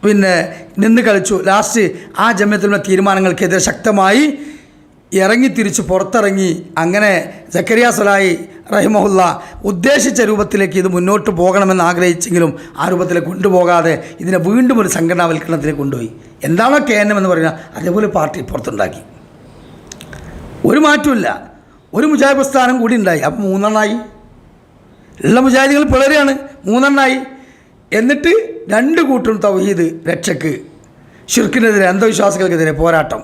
നിന്ന് കളിച്ചു. ലാസ്റ്റ് ആ ജമിയത്തുലമ തീരുമാനങ്ങൾക്കെതിരെ ശക്തമായി തിരിച്ച് പുറത്തിറങ്ങി. അങ്ങനെ സക്കരിയ സ്വലാഹി റഹിമഹുല്ല ഉദ്ദേശിച്ച രൂപത്തിലേക്ക് ഇത് മുന്നോട്ട് പോകണമെന്ന് ആഗ്രഹിച്ചെങ്കിലും ആ രൂപത്തിലേക്ക് കൊണ്ടുപോകാതെ ഇതിനെ വീണ്ടും ഒരു സംഘടനാവൽക്കരണത്തിലേക്ക് കൊണ്ടുപോയി. എന്താണോ KNM എന്ന് പറയുന്നത് അതേപോലെ പാർട്ടി പുറത്തുണ്ടാക്കി. ഒരു മാറ്റമില്ല. ഒരു മുജാഹിദ് പ്രസ്ഥാനം കൂടി ഉണ്ടായി. അപ്പം 3 ഉള്ള മുജാഹിദുകൾ പിളരെയാണ് 3 എന്നിട്ട് 2 കൂട്ടരും തൗഹീദ് രക്ഷക്ക്, ശിർക്കിനെതിരെ, അന്ധവിശ്വാസികൾക്കെതിരെ പോരാട്ടം.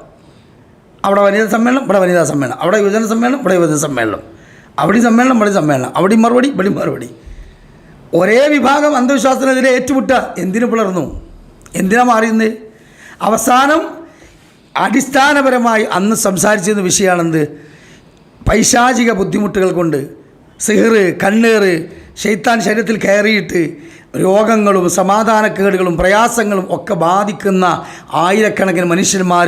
അവിടെ വനിതാ സമ്മേളനം, ഇവിടെ വനിതാ സമ്മേളനം, അവിടെ യുവജന സമ്മേളനം, ഇവിടെ യുവജന സമ്മേളനം, അവിടെ സമ്മേളനം, ഇവിടെ സമ്മേളനം, അവിടെ മറുപടി, ഇവിടെ മറുപടി. ഒരേ വിഭാഗം അന്ധവിശ്വാസത്തിനെതിരെ ഏറ്റുമുട്ട. എന്തിനു പിളർന്നു? എന്തിനാ മാറിയുന്നത്? അവസാനം അടിസ്ഥാനപരമായി അന്ന് സംസാരിച്ചിരുന്ന വിഷയമാണെന്ത്? പൈശാചിക ബുദ്ധിമുട്ടുകൾ കൊണ്ട്, സിഹർ, കണ്ണേറ്, ശൈത്താൻ ശരീരത്തിൽ കയറിയിട്ട് രോഗങ്ങളും സമാധാനക്കേടുകളും പ്രയാസങ്ങളും ഒക്കെ ബാധിക്കുന്ന ആയിരക്കണക്കിന് മനുഷ്യന്മാർ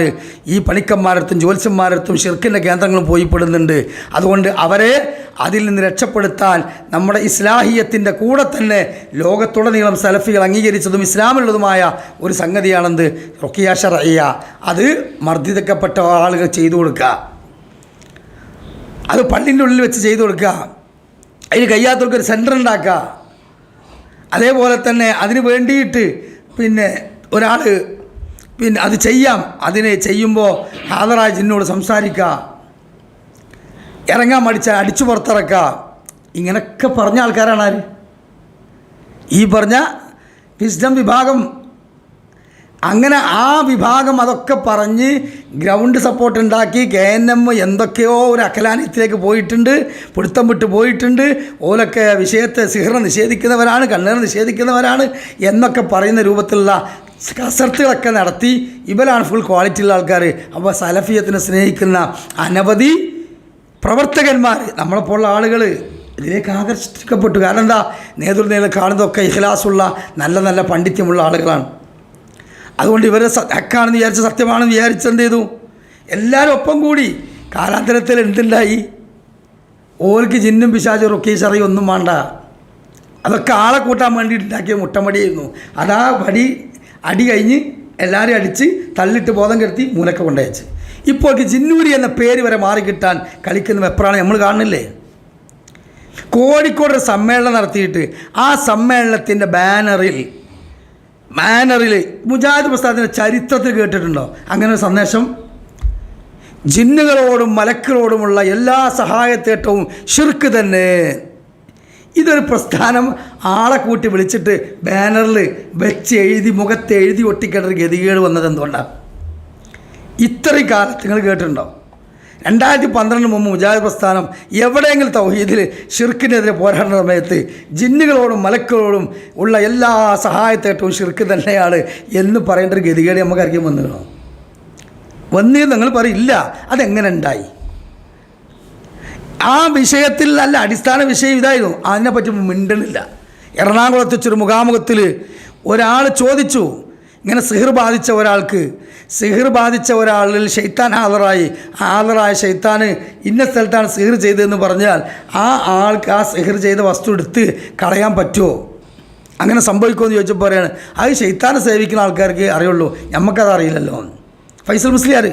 ഈ പണിക്കന്മാരടുത്തും ജ്യോത്സ്യന്മാരടുത്തും ഷിർക്കിൻ്റെ കേന്ദ്രങ്ങളും പോയിപ്പെടുന്നുണ്ട്. അതുകൊണ്ട് അവരെ അതിൽ നിന്ന് രക്ഷപ്പെടുത്താൻ നമ്മുടെ ഇസ്ലാഹിയത്തിൻ്റെ കൂടെ തന്നെ ലോകത്തുടനീളം സലഫികൾ അംഗീകരിച്ചതും ഇസ്ലാമിലുള്ളതുമായ ഒരു സംഗതിയാണെന്ത്? റുഖിയ ശർഇയ്യ. അത് മർദ്ദിതക്കപ്പെട്ട ആളുകൾ ചെയ്തു കൊടുക്കുക, അത് പള്ളിൻ്റെ ഉള്ളിൽ വെച്ച് ചെയ്തു കൊടുക്കുക, അതിന് കഴിയാത്തവർക്കൊരു സെൻറ്റർ ഉണ്ടാക്കുക. അതേപോലെ തന്നെ അതിന് വേണ്ടിയിട്ട് ഒരാൾ അത് ചെയ്യാം, അതിനെ ചെയ്യുമ്പോൾ ഹാദറായ ജിന്നോട് സംസാരിക്കുക, ഇറങ്ങാൻ മടിച്ചാൽ അടിച്ചു പുറത്തിറക്കുക. ഇങ്ങനെയൊക്കെ പറഞ്ഞ ആൾക്കാരാണ് ആര്? ഈ പറഞ്ഞ വിസ്ഡം വിഭാഗം. അങ്ങനെ ആ വിഭാഗം അതൊക്കെ പറഞ്ഞ് ഗ്രൗണ്ട് സപ്പോർട്ട് ഉണ്ടാക്കി KNM എന്തൊക്കെയോ ഒരു അക്കലാനത്തിലേക്ക് പോയിട്ടുണ്ട്, പിടുത്തം വിട്ട് പോയിട്ടുണ്ട്. ഓലൊക്കെ വിഷയത്തെ സിഹ്റ നിഷേധിക്കുന്നവരാണ്, കണ്ണേർ നിഷേധിക്കുന്നവരാണ് എന്നൊക്കെ പറയുന്ന രൂപത്തിലുള്ള കസർത്തുകളൊക്കെ നടത്തി. ഇവരാണ് ഫുൾ ക്വാളിറ്റി ഉള്ള ആൾക്കാർ. അപ്പോൾ സലഫിയത്തിനെ സ്നേഹിക്കുന്ന അനവധി പ്രവർത്തകന്മാർ, നമ്മളെപ്പോലുള്ള ആളുകൾ ഇതിലേക്ക് ആകർഷിക്കപ്പെട്ടു. കാരണം എന്താ? നേതൃത്വം കാണുന്നതൊക്കെ ഇഖ്ലാസുള്ള നല്ല നല്ല പാണ്ഡിത്യമുള്ള ആളുകളാണ്. അതുകൊണ്ട് ഇവരെ ഹക്കാണെന്ന് വിചാരിച്ച്, സത്യമാണെന്ന് വിചാരിച്ച് എന്ത് ചെയ്തു? എല്ലാവരും ഒപ്പം കൂടി. കാലാന്തരത്തിൽ എന്തുണ്ടായി? ഓർക്ക് ജിന്നും പിശാചും റുഖിയ ശർഇയ്യ ഒന്നും വേണ്ട. അതൊക്കെ ആളെ കൂട്ടാൻ വേണ്ടി ഉണ്ടാക്കിയ മുട്ടമടിയായിരുന്നു. അതാ അടി കഴിഞ്ഞ് എല്ലാവരും അടിച്ച് തള്ളിട്ട് ബോധം കെടുത്തി മൂലക്ക കൊണ്ടയച്ച്. ഇപ്പോൾ ജിന്നൂരി എന്ന പേര് വരെ മാറിക്കിട്ടാൻ കളിക്കുന്ന വെപ്രാണ് നമ്മൾ കാണുന്നില്ലേ? കോഴിക്കോട് സമ്മേളനം നടത്തിയിട്ട് ആ സമ്മേളനത്തിൻ്റെ ബാനറിൽ മുജാഹിദ് പ്രസ്ഥാനത്തിൻ്റെ ചരിത്രത്തിൽ കേട്ടിട്ടുണ്ടോ അങ്ങനെ ഒരു സന്ദേശം? ജിന്നുകളോടും മലക്കുകളോടുമുള്ള എല്ലാ സഹായത്തേട്ടവും ഷിർക്ക് തന്നെ. ഇതൊരു പ്രസ്ഥാനം ആളെ കൂട്ടി വിളിച്ചിട്ട് ബാനറിൽ വെച്ച് എഴുതി മുഖത്ത് എഴുതി ഒട്ടിക്കേണ്ട ഒരു ഗതികേട് വന്നത് എന്തുകൊണ്ടാണ്? ഇത്രയും കാലത്ത് നിങ്ങൾ കേട്ടിട്ടുണ്ടോ? 2012 മുമ്പ് മുജാഹിദ് പ്രസ്ഥാനം എവിടെയെങ്കിലും തൗഹീദിൽ ഷിർക്കിനെതിരെ പോരാടുന്ന സമയത്ത് ജിന്നുകളോടും മലക്കുകളോടും ഉള്ള എല്ലാ സഹായത്തേട്ടവും ഷിർക്ക് തന്നെയാണ് എന്ന് പറയേണ്ട ഒരു ഗതികേട് നമുക്കറിയാൻ വന്നിരുന്നോ? വന്നിരുന്നു? നിങ്ങൾ പറയില്ല. അതെങ്ങനെ ഉണ്ടായി? ആ വിഷയത്തിൽ നല്ല അടിസ്ഥാന വിഷയം ഇതായിരുന്നു. അതിനെപ്പറ്റി മിണ്ടണില്ല. എറണാകുളത്ത് വെച്ചൊരു മുഖാമുഖത്തിൽ ഒരാൾ ചോദിച്ചു, ഇങ്ങനെ സിഹിർ ബാധിച്ച ഒരാളിൽ ഷെയ്ത്താൻ ഹാദറായ ഷെയ്ത്താൻ ഇന്ന സ്ഥലത്താണ് സിഹിർ ചെയ്തതെന്ന് പറഞ്ഞാൽ ആ ആൾക്ക് ആ സിഹിർ ചെയ്ത വസ്തു എടുത്ത് കളയാൻ പറ്റുമോ? അങ്ങനെ സംഭവിക്കുമെന്ന് ചോദിച്ചപ്പോൾ പറയാണ്, അത് ഷെയ്ത്താനെ സേവിക്കുന്ന ആൾക്കാർക്ക് അറിയുള്ളൂ, നമുക്കത് അറിയില്ലല്ലോ. ഫൈസൽ മുസ്ലിയാർ.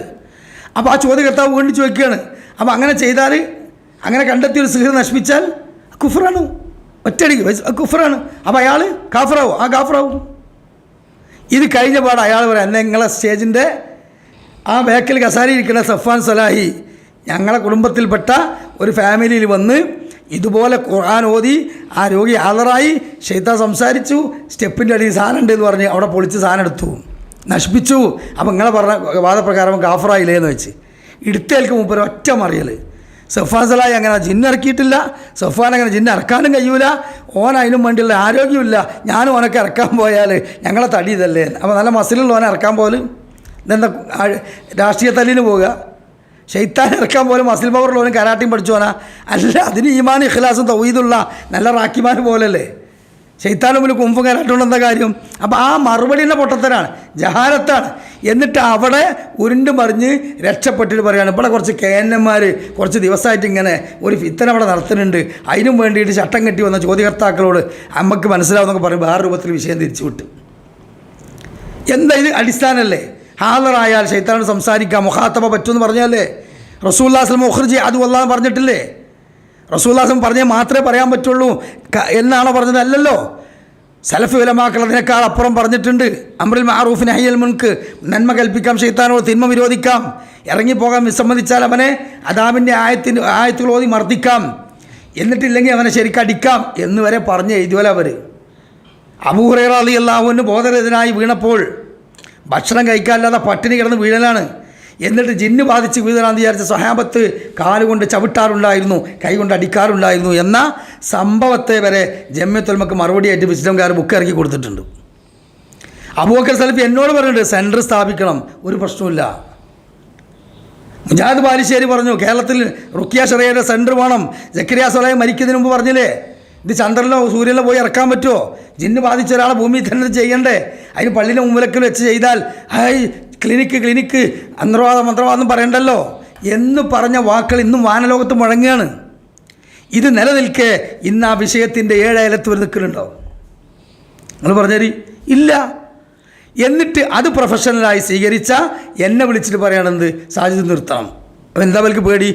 അപ്പോൾ ആ ചോദ്യകർത്താവ് വീണ്ടും ചോദിക്കുകയാണ്, അപ്പോൾ അങ്ങനെ ചെയ്താൽ, അങ്ങനെ കണ്ടെത്തിയൊരു സിഹിർ നശിപ്പിച്ചാൽ കുഫറാണ്, ഒറ്റയടിക്ക് കുഫറാണ്. അപ്പോൾ അയാൾ കാഫറാവും? ആ കാഫറാവും. ഇത് കഴിഞ്ഞ പാട് അയാൾ പറയാം, നിങ്ങളെ സ്റ്റേജിൻ്റെ ആ ബാക്കിൽ കസാരയിരിക്കുന്ന സഫ്വാൻ സലാഹി ഞങ്ങളെ കുടുംബത്തിൽപ്പെട്ട ഒരു ഫാമിലിയിൽ വന്ന് ഇതുപോലെ ഖുർആൻ ഓതി ആ രോഗി ഹാദറായി, ഷെയ്ത്താൻ സംസാരിച്ചു, സ്റ്റെപ്പിൻ്റെ അടിയിൽ സാധനം ഉണ്ട് എന്ന് പറഞ്ഞ് അവിടെ പൊളിച്ച് സാധനം എടുത്തു, നശിപ്പിച്ചു. അപ്പോൾ നിങ്ങളെ പറഞ്ഞ വാദപ്രകാരം കാഫറായില്ലേ എന്ന് വെച്ച് ഇടുത്തേൽക്ക് മുമ്പ് ഒറ്റ മറിയൽ. സഫ്വാൻ സലാഹി അങ്ങനെ ജിന്നിറക്കിയിട്ടില്ല, സഫ്വാൻ അങ്ങനെ ജിന്നിറക്കാനും കഴിയൂല, ഓൻ അതിനും വേണ്ടിയുള്ള ആരോഗ്യമില്ല, ഞാനും ഓനൊക്കെ ഇറക്കാൻ പോയാൽ ഞങ്ങളെ തടി ഇതല്ലേ. അപ്പോൾ നല്ല മസിലുള്ള ഓനെ ഇറക്കാൻ പോലും ഇതെന്താ രാഷ്ട്രീയ തല്ലിന് പോവുക? ഷെയ്ത്താൻ ഇറക്കാൻ പോലും മസിൽ പവറുള്ളവനും കരാട്ടിയും പഠിച്ചോനാ? അല്ല, അതിന് ഈമാൻ ഇഖ്ലാസും തൗഹീദുള്ള നല്ല റാക്കിമാർ പോലല്ലേ. ഷെയ്ത്താനും മുന്നിൽ കുമ്പും കരാട്ടുകൊണ്ട് എന്താ കാര്യം? അപ്പോൾ ആ മറുപടിയുടെ പൊട്ടത്തരാണ്, ജഹാലത്താണ്. എന്നിട്ട് അവിടെ ഉരുണ്ട് മറിഞ്ഞ് രക്ഷപ്പെട്ടിട്ട് പറയുകയാണ്, ഇവിടെ കുറച്ച് KNMമാർ കുറച്ച് ദിവസമായിട്ട് ഇങ്ങനെ ഒരു ഫിത്തന അവിടെ നടത്തുന്നുണ്ട്, അതിനും വേണ്ടിയിട്ട് ചട്ടം കെട്ടി വന്ന ചോദ്യകർത്താക്കളോട് നമുക്ക് മനസ്സിലാവുന്നൊക്കെ പറയും വേറെ രൂപത്തിൽ വിഷയം തിരിച്ചു വിട്ട്. എന്താ ഇത് അടിസ്ഥാനമല്ലേ? ഹാദറായാൽ ശൈത്താനോട് സംസാരിക്കാം, മുഖാത്തബ പറ്റുമെന്ന് പറഞ്ഞാലേ റസൂലുള്ളാഹി മുഖർജി അത് അല്ലാഹ് പറഞ്ഞിട്ടില്ലേ? റസൂലുള്ളാഹി പറഞ്ഞാൽ മാത്രമേ പറയാൻ പറ്റുള്ളൂ എന്നാണോ പറഞ്ഞത്? അല്ലല്ലോ. സലഫ് ഉലമാക്കൾ അതിനേക്കാൾ അപ്പുറം പറഞ്ഞിട്ടുണ്ട്. അംറുൽ മഅറൂഫ് നഹ്യുൽ മുൻകർ, നന്മ കൽപ്പിക്കാം, ശൈത്താനോട് തിന്മ വിരോധിക്കാം, ഇറങ്ങിപ്പോകാൻ വിസമ്മതിച്ചാൽ അവനെ അദാബിൻ്റെ ആയത്തുകൾ ഓതി മർദ്ദിക്കാം, എന്നിട്ടില്ലെങ്കിൽ അവനെ ശരിക്കടിക്കാം എന്ന് വരെ പറഞ്ഞ് എഴുതിയോല അവർ. അബൂ ഹുറൈറ റളിയല്ലാഹു അൻഹു ബോധരഹിതനായി വീണപ്പോൾ ഭക്ഷണം കഴിക്കാനില്ലാതെ പട്ടിണി കിടന്ന് വീഴലാണ്. എന്നിട്ട് ജിന്ന് ബാധിച്ച് വീഴലാണെന്ന് വിചാരിച്ച സ്വഹാബത്ത് കാലുകൊണ്ട് ചവിട്ടാറുണ്ടായിരുന്നു, കൈകൊണ്ട് അടിക്കാറുണ്ടായിരുന്നു എന്ന സംഭവത്തെ വരെ ജമിയത്തുൽമക്ക് മറുപടിയായിട്ട് വിസ്ഡംകാർ ബുക്ക് ഇറക്കി കൊടുത്തിട്ടുണ്ട്. അബൂബക്കർ സലഫി എന്നോട് പറഞ്ഞിട്ടുണ്ട് സെൻറ്റർ സ്ഥാപിക്കണം, ഒരു പ്രശ്നമില്ല. മുജാഹിദ് ബാലുശ്ശേരി പറഞ്ഞു കേരളത്തിൽ റുക്കിയ ഷറിയയുടെ സെൻറ്റർ വേണം. സക്കരിയ സ്വലാഹി മരിക്കുന്നതിന് മുമ്പ് പറഞ്ഞില്ലേ ഇത് ചന്ദ്രനിലോ സൂര്യനിലോ പോയി ഇറക്കാൻ പറ്റുമോ? ജിന്ന് ബാധിച്ച ഒരാളെ ഭൂമിയിൽ തന്നെ ചെയ്യണ്ടേ? അതിന് പള്ളിയിലെ മുമ്പിലൊക്കെ വെച്ച് ചെയ്താൽ ക്ലിനിക്ക് മന്ത്രവാദം പറയണ്ടല്ലോ എന്ന് പറഞ്ഞ വാക്കുകൾ ഇന്നും വാനലോകത്ത് മുഴങ്ങുകയാണ്. ഇത് നിലനിൽക്കെ ഇന്ന് ആ വിഷയത്തിൻ്റെ 7 അയലത്ത് വരെ നിൽക്കുന്നുണ്ടോ? നിങ്ങൾ പറഞ്ഞേരി ഇല്ല. എന്നിട്ട് അത് പ്രൊഫഷണലായി സ്വീകരിച്ച എന്നെ വിളിച്ചിട്ട് പറയണമെന്ത് സാജിദ് നിർത്തണം. അപ്പോൾ എന്താ അവർക്ക് പേടി?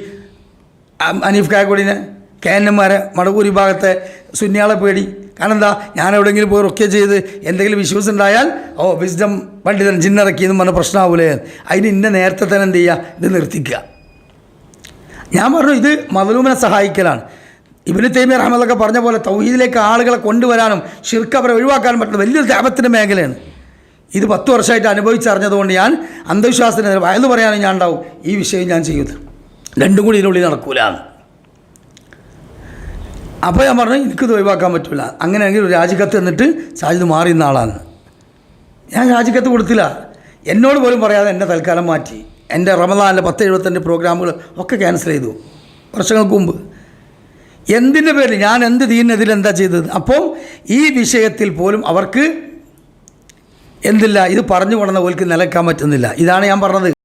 അനീഫ് കായക്കോടിനെ KNM-മാരെ മടവൂർ വിഭാഗത്തെ സുന്നിയാളെ പേടി. കാരണം എന്താ? ഞാൻ എവിടെയെങ്കിലും പോയി റൊക്കെ ചെയ്ത് എന്തെങ്കിലും ഇഷ്യൂസ് ഉണ്ടായാൽ വിസ്ഡം പണ്ഡിതൻ ജിന്നിറക്കിയെന്ന് പറഞ്ഞ പ്രശ്നമാവൂലേ? അതിന് ഇന്ന നേരത്തെ തന്നെ എന്ത് ചെയ്യുക? ഇത് നിർത്തിക്കുക. ഞാൻ പറഞ്ഞു ഇത് മദ്ലൂമിനെ സഹായിക്കലാണ്. ഇബ്നു തൈമിയ്യ റഹ്മത്തുള്ളാഹി പറഞ്ഞ പോലെ തൗഹീദിലേക്ക് ആളുകളെ കൊണ്ടുവരാനും ശിർക്ക് അവരെ ഒഴിവാക്കാനും പറ്റുന്ന വലിയൊരു ദഅവത്തിൻ്റെ മേഖലയാണ്. ഇത് 10 വർഷമായിട്ട് അനുഭവിച്ചറിഞ്ഞതുകൊണ്ട് ഞാൻ അന്ധവിശ്വാസത്തിന് വയലു പറയാനും ഞാൻ ഉണ്ടാവും. ഈ വിഷയം ഞാൻ ചെയ്യുന്നത് രണ്ടും കൂടി ഇതിനുള്ളിൽ നടക്കൂല. അപ്പോൾ ഞാൻ പറഞ്ഞു എനിക്കിത് ഒഴിവാക്കാൻ പറ്റില്ല. അങ്ങനെയാണെങ്കിൽ ഒരു രാജിക്കത്ത് എന്നിട്ട് സാജിദ് മാറിയുന്ന ആളാണ്. ഞാൻ രാജിക്കത്ത് കൊടുത്തില്ല. എന്നോട് പോലും പറയാതെ എന്നെ തൽക്കാലം മാറ്റി. എൻ്റെ റമദാനിലെ 10-72 പ്രോഗ്രാമുകൾ ഒക്കെ ക്യാൻസൽ ചെയ്തു വർഷങ്ങൾക്ക് മുമ്പ്. എന്തിൻ്റെ പേരിൽ? ഞാൻ എന്ത് ദീനെതിരെ എന്താ ചെയ്തത്? അപ്പം ഈ വിഷയത്തിൽ പോലും അവർക്ക് എന്തില്ല, ഇത് പറഞ്ഞു കൊണ്ടുവന്ന പോലും നിലക്കാൻ പറ്റുന്നില്ല. ഇതാണ് ഞാൻ പറഞ്ഞത്.